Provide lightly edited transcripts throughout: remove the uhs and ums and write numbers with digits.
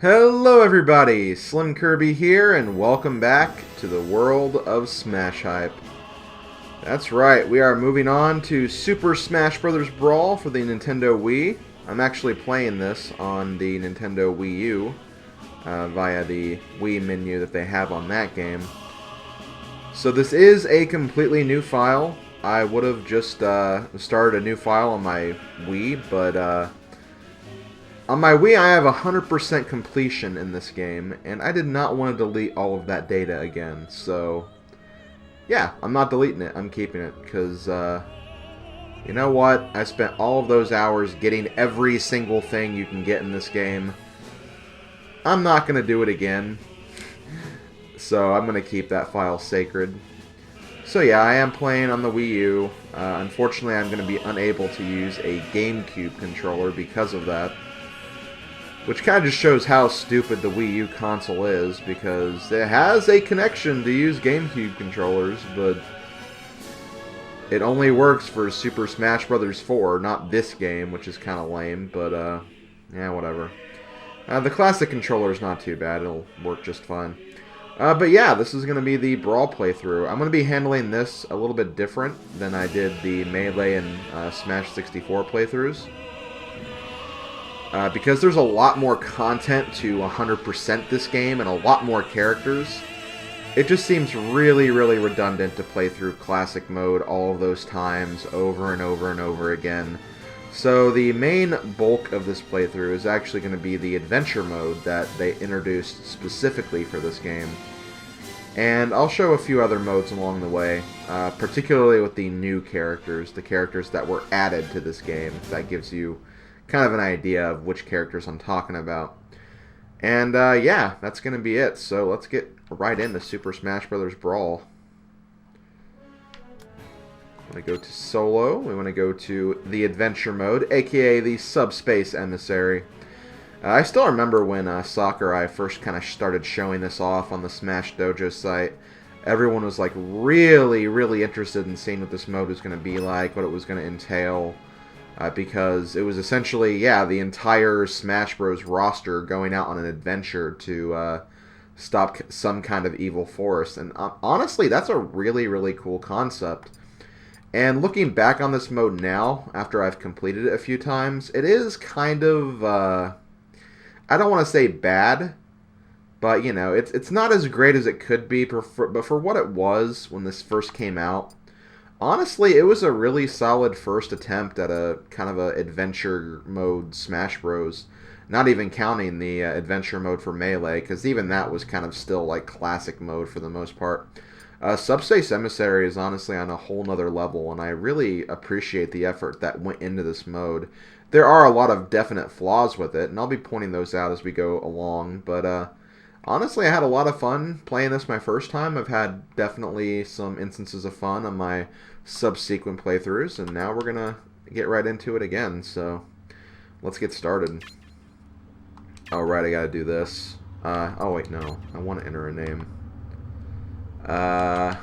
Hello everybody, SlimKirby here, and welcome back to the world of Smash Hype. That's right, we are moving on to Super Smash Bros. Brawl for the Nintendo Wii. I'm actually playing this on the Nintendo Wii U via the Wii menu that they have on that game. So this is a completely new file. I would have just started a new file on my Wii, but on my Wii, I have 100% completion in this game, and I did not want to delete all of that data again. So, yeah, I'm not deleting it. I'm keeping it, because, you know what? I spent all of those hours getting every single thing you can get in this game. I'm not going to do it again. So, I'm going to keep that file sacred. So, yeah, I am playing on the Wii U. Unfortunately, I'm going to be unable to use a GameCube controller because of that. Which kind of just shows how stupid the Wii U console is, because it has a connection to use GameCube controllers, but it only works for Super Smash Bros. 4, not this game, which is kind of lame, but, yeah, whatever. The classic controller is not too bad, it'll work just fine. But yeah, this is going to be the Brawl playthrough. I'm going to be handling this a little bit different than I did the Melee and Smash 64 playthroughs. Because there's a lot more content to 100% this game and a lot more characters, it just seems really, really redundant to play through Classic mode all of those times over and over and over again. So the main bulk of this playthrough is actually going to be the Adventure mode that they introduced specifically for this game. And I'll show a few other modes along the way, particularly with the new characters, the characters that were added to this game. That gives you kind of an idea of which characters I'm talking about. And yeah, that's going to be it. So let's get right into Super Smash Bros. Brawl. We want to go to solo. We want to go to the adventure mode, aka the Subspace Emissary. I still remember when Sakurai first kind of started showing this off on the Smash Dojo site. Everyone was like really, really interested in seeing what this mode was going to be like, what it was going to entail. Because it was essentially, yeah, the entire Smash Bros. Roster going out on an adventure to stop some kind of evil force. And honestly, that's a really, really cool concept. And looking back on this mode now, after I've completed it a few times, it is kind of, I don't want to say bad, but, you know, it's not as great as it could be, but for what it was when this first came out, honestly, it was a really solid first attempt at a kind of a adventure mode Smash Bros. Not even counting the adventure mode for Melee, because even that was kind of still like classic mode for the most part. Subspace Emissary is honestly on a whole nother level, and I really appreciate the effort that went into this mode. There are a lot of definite flaws with it, and I'll be pointing those out as we go along, but honestly, I had a lot of fun playing this my first time. I've had definitely some instances of fun on my subsequent playthroughs, and now we're gonna get right into it again, so let's get started. Alright, I gotta do this. Oh wait, no. I want to enter a name. How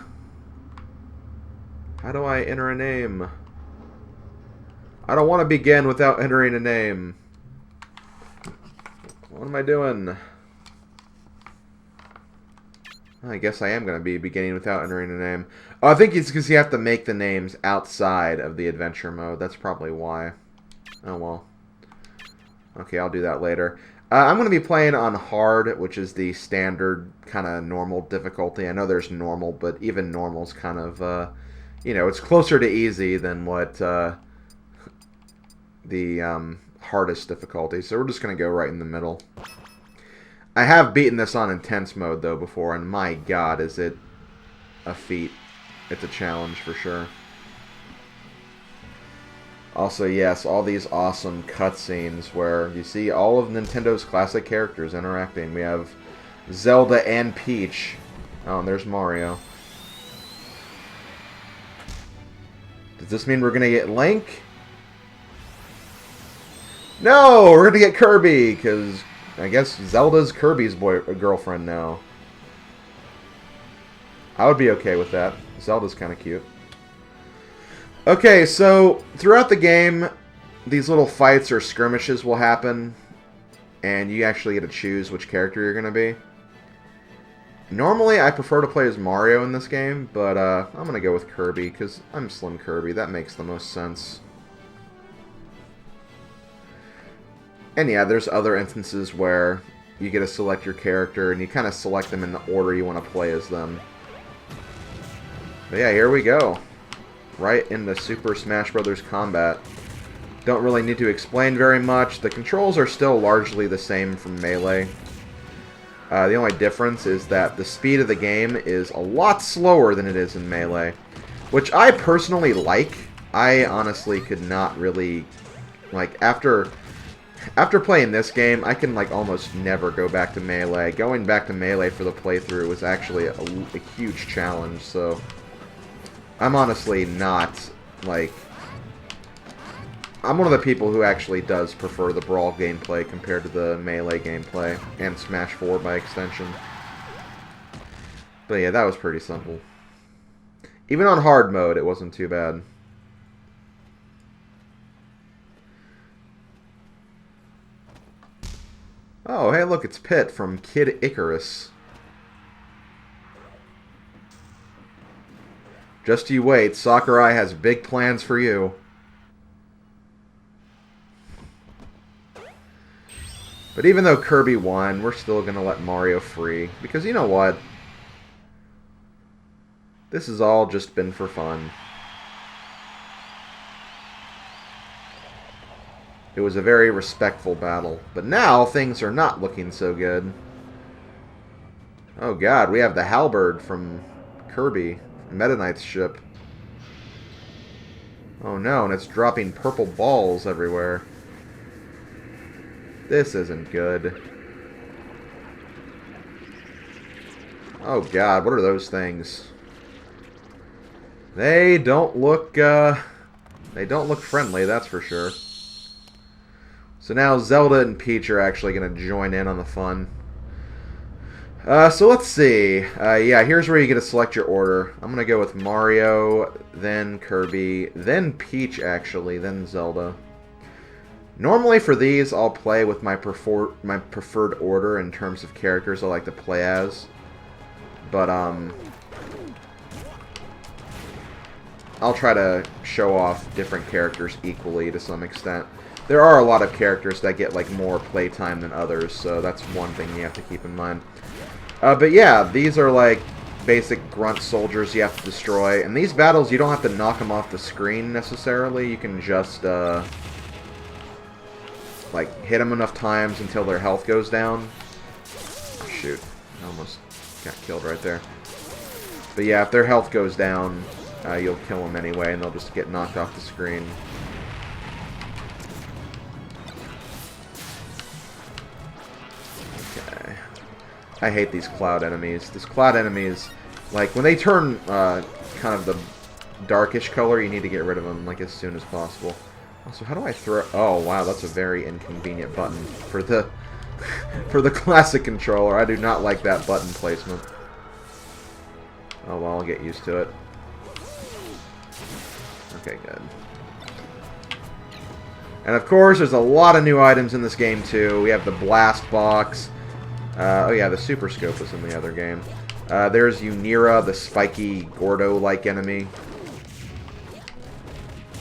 do I enter a name? I don't want to begin without entering a name. What am I doing? I guess I am going to be beginning without entering a name. Oh, I think it's because you have to make the names outside of the adventure mode. That's probably why. Oh, well. Okay, I'll do that later. I'm going to be playing on hard, which is the standard kind of normal difficulty. I know there's normal, but even normal's kind of, you know, it's closer to easy than what the hardest difficulty. So we're just going to go right in the middle. I have beaten this on intense mode, though, before, and my god, is it a feat. It's a challenge, for sure. Also, yes, all these awesome cutscenes where you see all of Nintendo's classic characters interacting. We have Zelda and Peach. Oh, and there's Mario. Does this mean we're going to get Link? No, we're going to get Kirby, because I guess Zelda's Kirby's girlfriend now. I would be okay with that. Zelda's kind of cute. Okay, so throughout the game, these little fights or skirmishes will happen. and you actually get to choose which character you're going to be. Normally, I prefer to play as Mario in this game, but I'm going to go with Kirby, because I'm SlimKirby. That makes the most sense. And yeah, there's other instances where you get to select your character, and you kind of select them in the order you want to play as them. But yeah, here we go. Right into Super Smash Bros. Combat. Don't really need to explain very much. The controls are still largely the same from Melee. The only difference is that the speed of the game is a lot slower than it is in Melee, which I personally like. I honestly could not really, like, after playing this game, I can, like, almost never go back to Melee. Going back to Melee for the playthrough was actually a huge challenge, so I'm honestly not, like, I'm one of the people who actually does prefer the Brawl gameplay compared to the Melee gameplay, and Smash 4 by extension. But yeah, that was pretty simple. Even on hard mode, it wasn't too bad. Oh, hey look, it's Pit from Kid Icarus. Just you wait, Sakurai has big plans for you. But even though Kirby won, we're still going to let Mario free. Because you know what? This has all just been for fun. It was a very respectful battle. But now, things are not looking so good. Oh god, we have the Halberd from Kirby. Meta Knight's ship. Oh no, and it's dropping purple balls everywhere. This isn't good. Oh god, what are those things? They don't look friendly, that's for sure. So now Zelda and Peach are actually going to join in on the fun. So let's see. Yeah, here's where you get to select your order. I'm going to go with Mario, then Kirby, then Peach actually, then Zelda. Normally for these, I'll play with my preferred order in terms of characters I like to play as. But, I'll try to show off different characters equally to some extent. There are a lot of characters that get, like, more playtime than others, so that's one thing you have to keep in mind. But yeah, these are, like, basic grunt soldiers you have to destroy. And these battles, you don't have to knock them off the screen, necessarily. You can just, like, hit them enough times until their health goes down. Oh, shoot. I almost got killed right there. But yeah, if their health goes down, you'll kill them anyway, and they'll just get knocked off the screen. Okay. I hate these cloud enemies. These cloud enemies, like, when they turn kind of the darkish color, you need to get rid of them, like, as soon as possible. Also, how do I throw... Oh, wow, that's a very inconvenient button for the for the classic controller. I do not like that button placement. Oh, well, I'll get used to it. Okay, good. And of course, there's a lot of new items in this game, too. We have the Blast Box. Oh, yeah, the Super Scope was in the other game. There's Unira, the spiky Gordo-like enemy.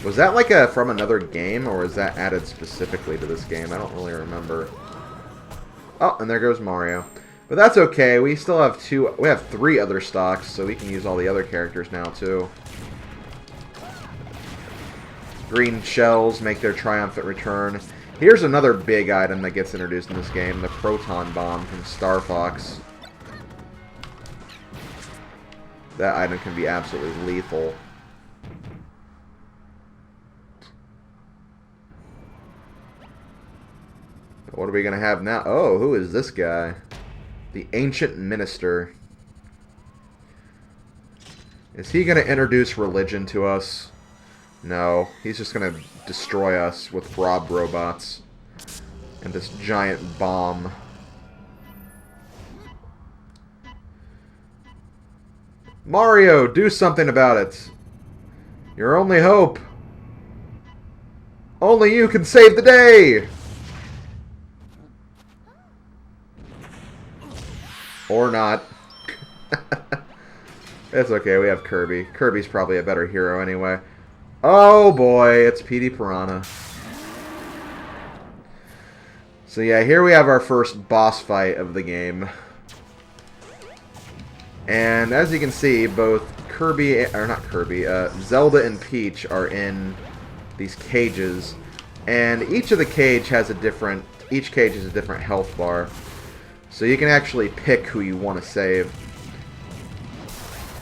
Was that like from another game, or was that added specifically to this game? I don't really remember. Oh, and there goes Mario. But that's okay. We still have we have 3 other stocks, so we can use all the other characters now, too. Green shells make their triumphant return. Here's another big item that gets introduced in this game, the Proton Bomb from Star Fox. That item can be absolutely lethal. What are we going to have now? Oh, who is this guy? The Ancient Minister. Is he going to introduce religion to us? No. He's just going to destroy us with Rob robots. And this giant bomb. Mario, do something about it. Your only hope. Only you can save the day! Or not. It's okay, we have Kirby. Kirby's probably a better hero anyway. Oh boy, it's Petey Piranha. So yeah, here we have our first boss fight of the game. And as you can see, both Kirby, or not Kirby, Zelda and Peach are in these cages. And each of the cage has a different, each cage is a different health bar. So you can actually pick who you want to save.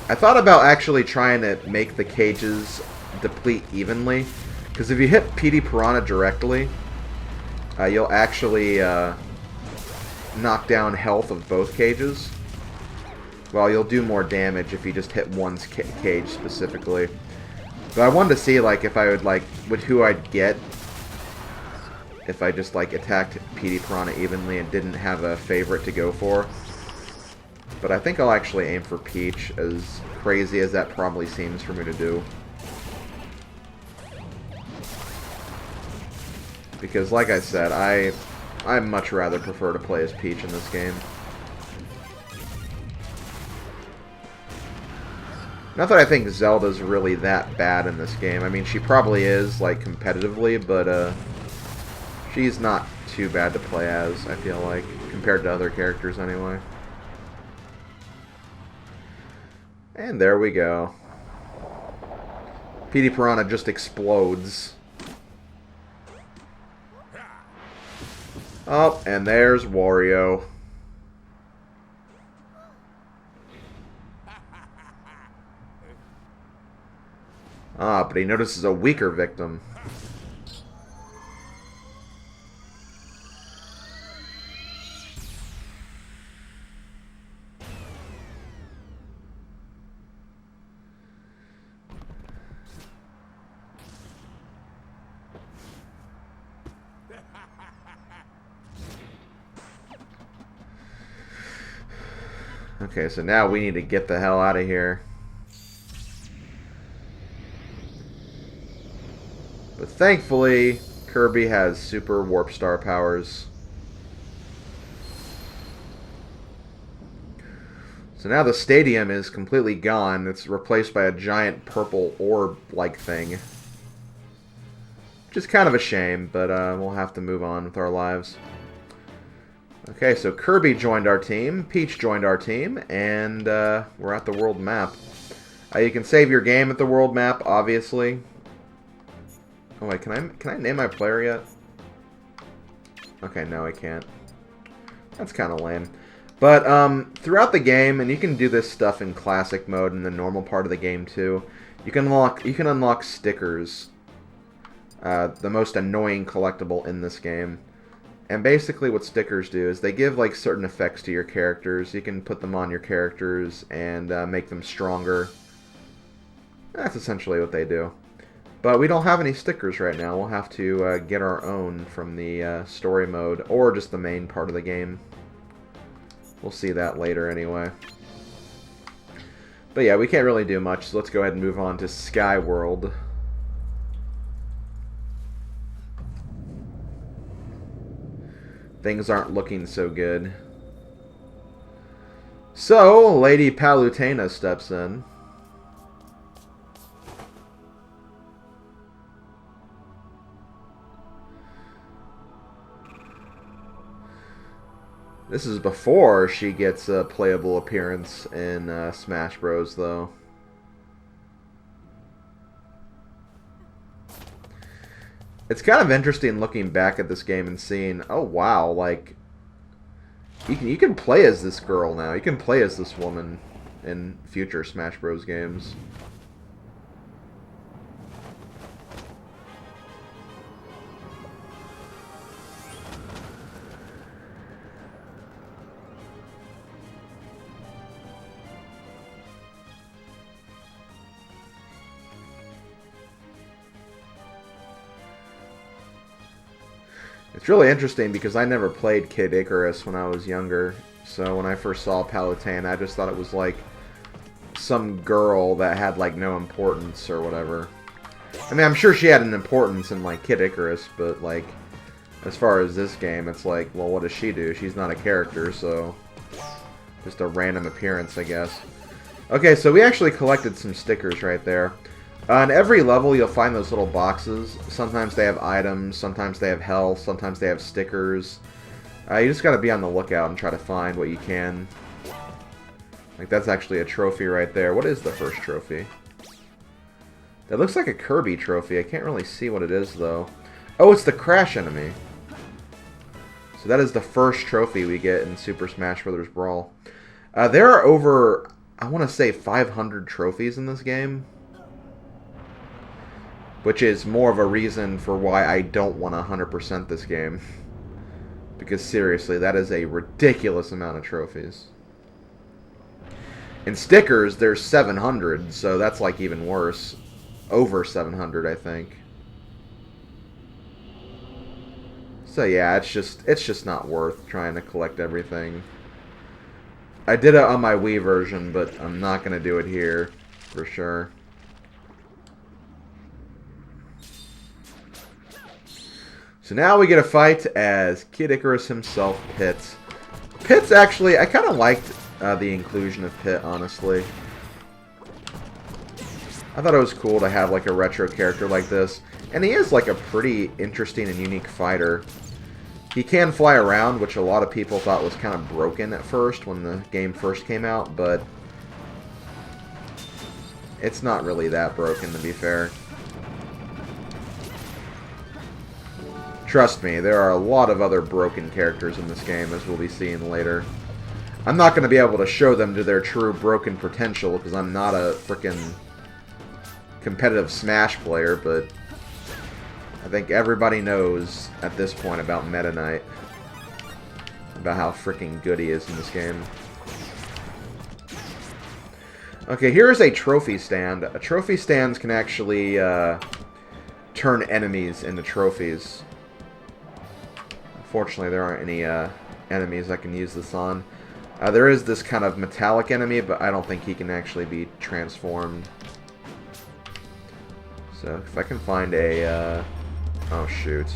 I thought about actually trying to make the cages deplete evenly. Because if you hit Petey Piranha directly, you'll actually knock down health of both cages. Well, you'll do more damage if you just hit one cage specifically. But I wanted to see, like, if I would, like, who I'd get if I just, like, attacked Petey Piranha evenly and didn't have a favorite to go for. But I think I'll actually aim for Peach, as crazy as that probably seems for me to do. Because, like I said, I much rather prefer to play as Peach in this game. Not that I think Zelda's really that bad in this game. I mean, she probably is, like, competitively, but, she's not too bad to play as, I feel like, compared to other characters anyway. And there we go. Petey Piranha just explodes. Oh, and there's Wario. Ah, but he notices a weaker victim. Okay, so now we need to get the hell out of here. But thankfully, Kirby has super warp star powers. So now the stadium is completely gone. It's replaced by a giant purple orb-like thing. Which is kind of a shame, but we'll have to move on with our lives. Okay, so Kirby joined our team, Peach joined our team, and we're at the world map. You can save your game at the world map, obviously. Oh wait, can I name my player yet? Okay, no I can't. That's kind of lame. But throughout the game, and you can do this stuff in classic mode and the normal part of the game too, you can unlock stickers. The most annoying collectible in this game. And basically what stickers do is they give like certain effects to your characters. You can put them on your characters and make them stronger. That's essentially what they do. But we don't have any stickers right now. We'll have to get our own from the story mode or just the main part of the game. We'll see that later anyway. But yeah, we can't really do much, so let's go ahead and move on to Sky World. Things aren't looking so good. So, Lady Palutena steps in. This is before she gets a playable appearance in Smash Bros, though. It's kind of interesting looking back at this game and seeing, oh wow, like, you can play as this girl now. You can play as this woman in future Smash Bros games. It's really interesting because I never played Kid Icarus when I was younger, so when I first saw Palutena, I just thought it was like some girl that had like no importance or whatever. I mean, I'm sure she had an importance in like Kid Icarus, but like as far as this game, it's like, well, what does she do? She's not a character, so Just a random appearance, I guess. Okay, so we actually collected some stickers right there. On every level, you'll find those little boxes. Sometimes they have items, sometimes they have health, sometimes they have stickers. You just gotta be on the lookout and try to find what you can. Like, that's actually a trophy right there. What is the first trophy? That looks like a Kirby trophy. I can't really see what it is, though. Oh, it's the Crash enemy. So that is the first trophy we get in Super Smash Bros. Brawl. There are over, I want to say, 500 trophies in this game. Which is more of a reason for why I don't want to 100% this game. Because seriously, that is a ridiculous amount of trophies. In stickers, there's 700, so that's like even worse. Over 700, I think. So yeah, it's just not worth trying to collect everything. I did it on my Wii version, but I'm not going to do it here, for sure. So now we get a fight as Kid Icarus himself, Pit. Pit's actually, I kind of liked the inclusion of Pit, honestly. I thought it was cool to have like a retro character like this. And he is like a pretty interesting and unique fighter. He can fly around, which a lot of people thought was kind of broken at first when the game first came out, but it's not really that broken, to be fair. Trust me, there are a lot of other broken characters in this game, as we'll be seeing later. I'm not going to be able to show them to their true broken potential, because I'm not a frickin' competitive Smash player, but I think everybody knows at this point about Meta Knight. About how freaking good he is in this game. Okay, here is a trophy stand. Trophy stands can actually turn enemies into trophies. Unfortunately, there aren't any enemies I can use this on. There is this kind of metallic enemy, but I don't think he can actually be transformed. So, if I can find a... oh, shoot.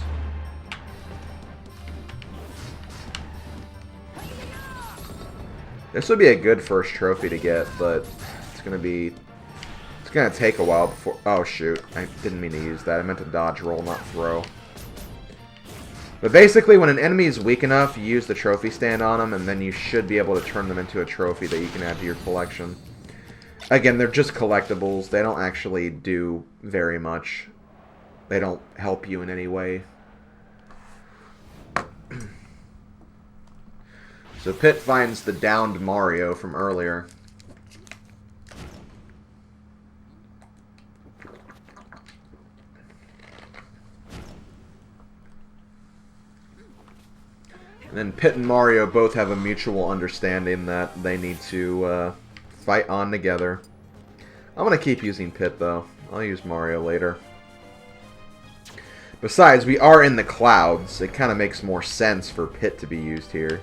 This would be a good first trophy to get, but it's going to be... it's going to take a while before... oh, shoot. I didn't mean to use that. I meant to dodge roll, not throw. But basically, when an enemy is weak enough, you use the trophy stand on them, and then you should be able to turn them into a trophy that you can add to your collection. Again, they're just collectibles. They don't actually do very much. They don't help you in any way. So Pit finds the downed Mario from earlier. And then Pit and Mario both have a mutual understanding that they need to fight on together. I'm going to keep using Pit, though. I'll use Mario later. Besides, we are in the clouds. It kind of makes more sense for Pit to be used here.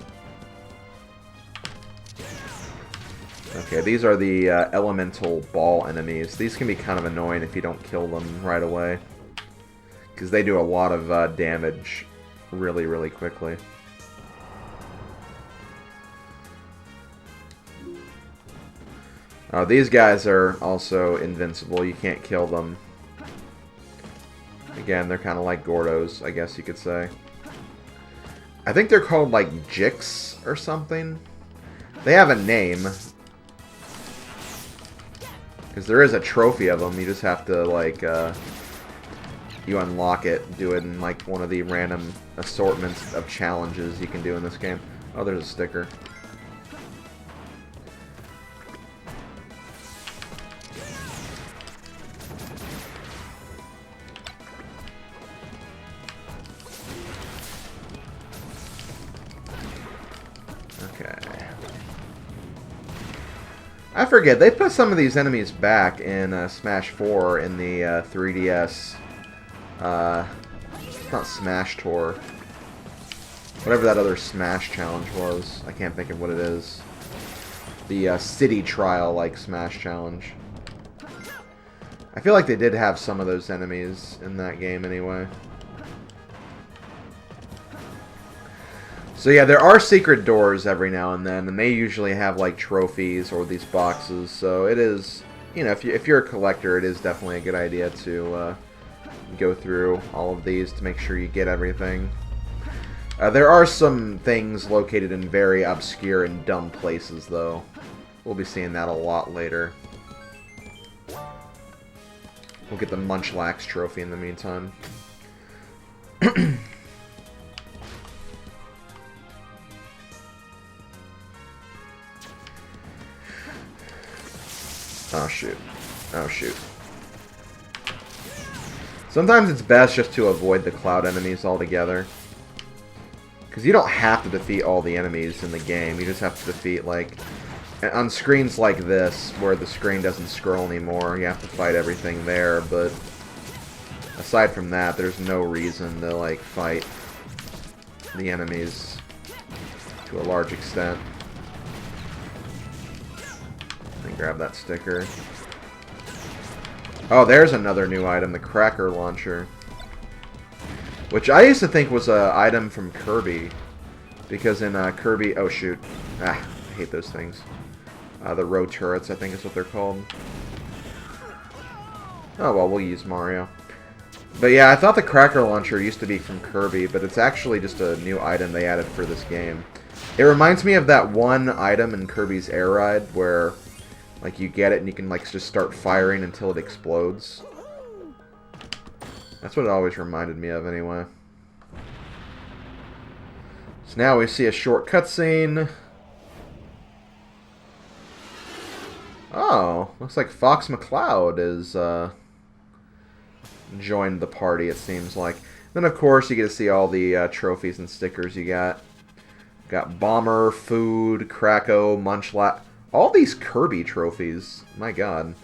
Okay, these are the elemental ball enemies. These can be kind of annoying if you don't kill them right away. Because they do a lot of damage really, really quickly. Oh, these guys are also invincible. You can't kill them. Again, they're kind of like Gordos, I guess you could say. I think they're called, like, Jix or something. They have a name. Because there is a trophy of them. You just have to, like, you unlock it. Do it in, like, one of the random assortments of challenges you can do in this game. Oh, there's a sticker. I forget, they put some of these enemies back in Smash 4 in the 3DS. It's not Smash Tour. Whatever that other Smash challenge was. I can't think of what it is. The City Trial, like, Smash challenge. I feel like they did have some of those enemies in that game anyway. So yeah, there are secret doors every now and then, and they usually have like trophies or these boxes. So it is, you know, if you're a collector, it is definitely a good idea to go through all of these to make sure you get everything. There are some things located in very obscure and dumb places, though. We'll be seeing that a lot later. We'll get the Munchlax trophy in the meantime. Oh, shoot. Oh, shoot. Sometimes it's best just to avoid the cloud enemies altogether. Because you don't have to defeat all the enemies in the game. You just have to defeat, like... On screens like this, where the screen doesn't scroll anymore, you have to fight everything there, but... Aside from that, there's no reason to, like, fight the enemies to a large extent. And grab that sticker. Oh, there's another new item, the Cracker Launcher. Which I used to think was an item from Kirby. Because in Kirby... Oh, shoot. Ah, I hate those things. The road turrets, I think is what they're called. Oh, well, we'll use Mario. But yeah, I thought the Cracker Launcher used to be from Kirby, but it's actually just a new item they added for this game. It reminds me of that one item in Kirby's Air Ride where, like, you get it and you can, like, just start firing until it explodes. That's what it always reminded me of, anyway. So now we see a short cutscene. Oh, looks like Fox McCloud is, joined the party, it seems like. Then, of course, you get to see all the trophies and stickers you got. Got Bomber, Food, Kracko, Munchlax. All these Kirby trophies. My god.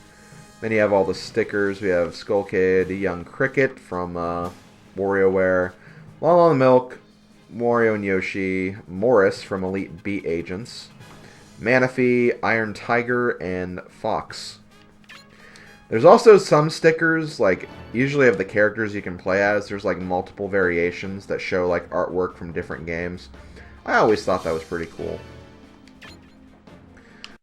Then you have all the stickers. We have Skull Kid, Young Cricket from WarioWare, Lala the Milk, Wario and Yoshi, Morris from Elite Beat Agents, Manaphy, Iron Tiger, and Fox. There's also some stickers, like, usually of the characters you can play as, there's, like, multiple variations that show, like, artwork from different games. I always thought that was pretty cool.